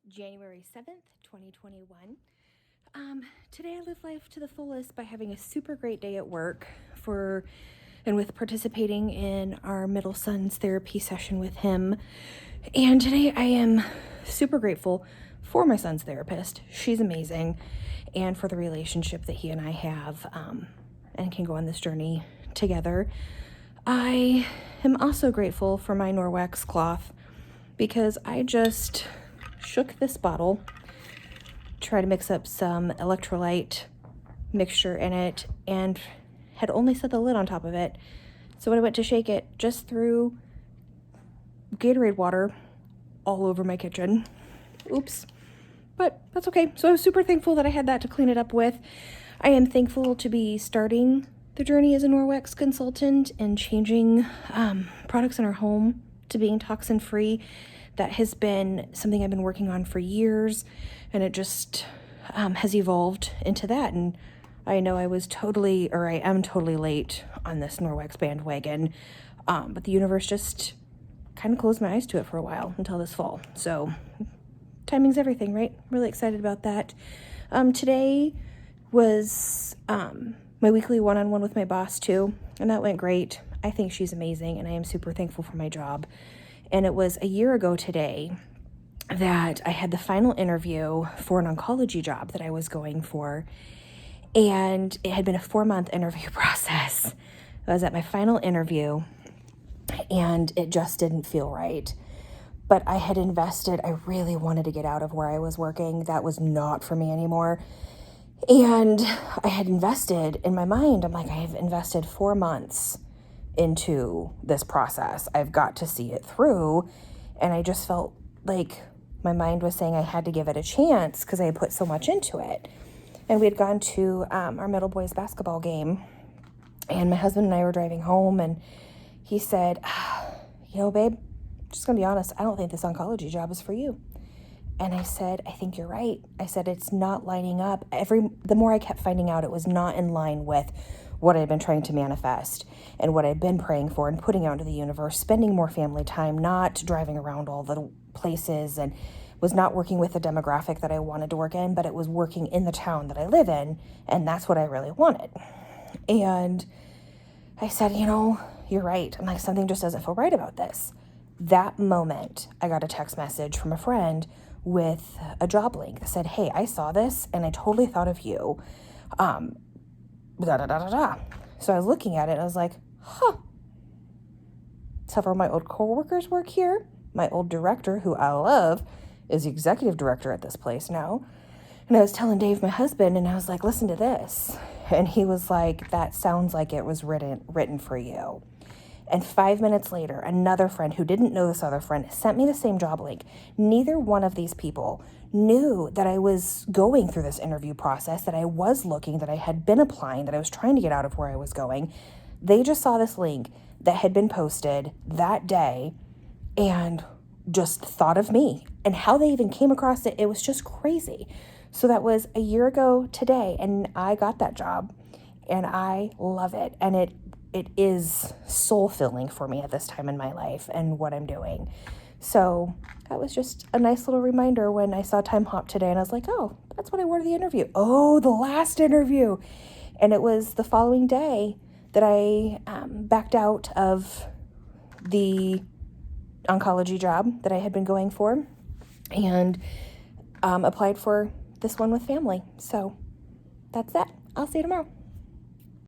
January 7th, 2021. Today I live life to the fullest by having a super great day at work and with participating in our middle son's therapy session with him. And today I am super grateful for my son's therapist. She's amazing. And for the relationship that he and I have and can go on this journey together. I am also grateful for my Norwex cloth because I just shook this bottle, tried to mix up some electrolyte mixture in it, and had only set the lid on top of it. So when I went to shake it, just threw Gatorade water all over my kitchen. Oops. But that's okay. So I was super thankful that I had that to clean it up with. I am thankful to be starting the journey as a Norwex consultant and changing products in our home to being toxin-free. That has been something I've been working on for years, and it just has evolved into that. And I know I am totally late on this Norwex bandwagon, but the universe just kind of closed my eyes to it for a while until this fall. So timing's everything, right? Really excited about that. Today was my weekly one-on-one with my boss too, and that went great. I think she's amazing, and I am super thankful for my job. And it was a year ago today that I had the final interview for an oncology job that I was going for. And it had been a 4-month interview process. I was at my final interview and it just didn't feel right. But I had invested, I really wanted to get out of where I was working. That was not for me anymore. And I had invested in my mind. I'm like, I have invested 4 months into this process. I've got to see it through. And I just felt like my mind was saying I had to give it a chance because I had put so much into it. And we had gone to our middle boys basketball game, and my husband and I were driving home, and he said, babe, just gonna be honest, I don't think this oncology job is for you. And I said, I think you're right. I said, it's not lining up. The more I kept finding out, it was not in line with what I'd been trying to manifest and what I'd been praying for and putting out into the universe, spending more family time, not driving around all the places, and was not working with the demographic that I wanted to work in, but it was working in the town that I live in, and that's what I really wanted. And I said, you're right. I'm like, something just doesn't feel right about this. That moment, I got a text message from a friend with a job link that said, hey, I saw this and I totally thought of you. So I was looking at it and I was like, several of my old coworkers work here. My old director, who I love, is the executive director at this place now. And I was telling Dave, my husband, and I was like, listen to this. And he was like, that sounds like it was written for you. And 5 minutes later, another friend who didn't know this other friend sent me the same job link. Neither one of these people knew that I was going through this interview process, that I was looking, that I had been applying, that I was trying to get out of where I was going. They just saw this link that had been posted that day and just thought of me. And how they even came across it, it was just crazy. So that was a year ago today, and I got that job, and I love it. And it is soul-filling for me at this time in my life and what I'm doing. So that was just a nice little reminder when I saw Time Hop today, and I was like, oh, that's what I wore to the interview. Oh, the last interview. And it was the following day that I backed out of the oncology job that I had been going for and applied for this one with family. So that's that. I'll see you tomorrow.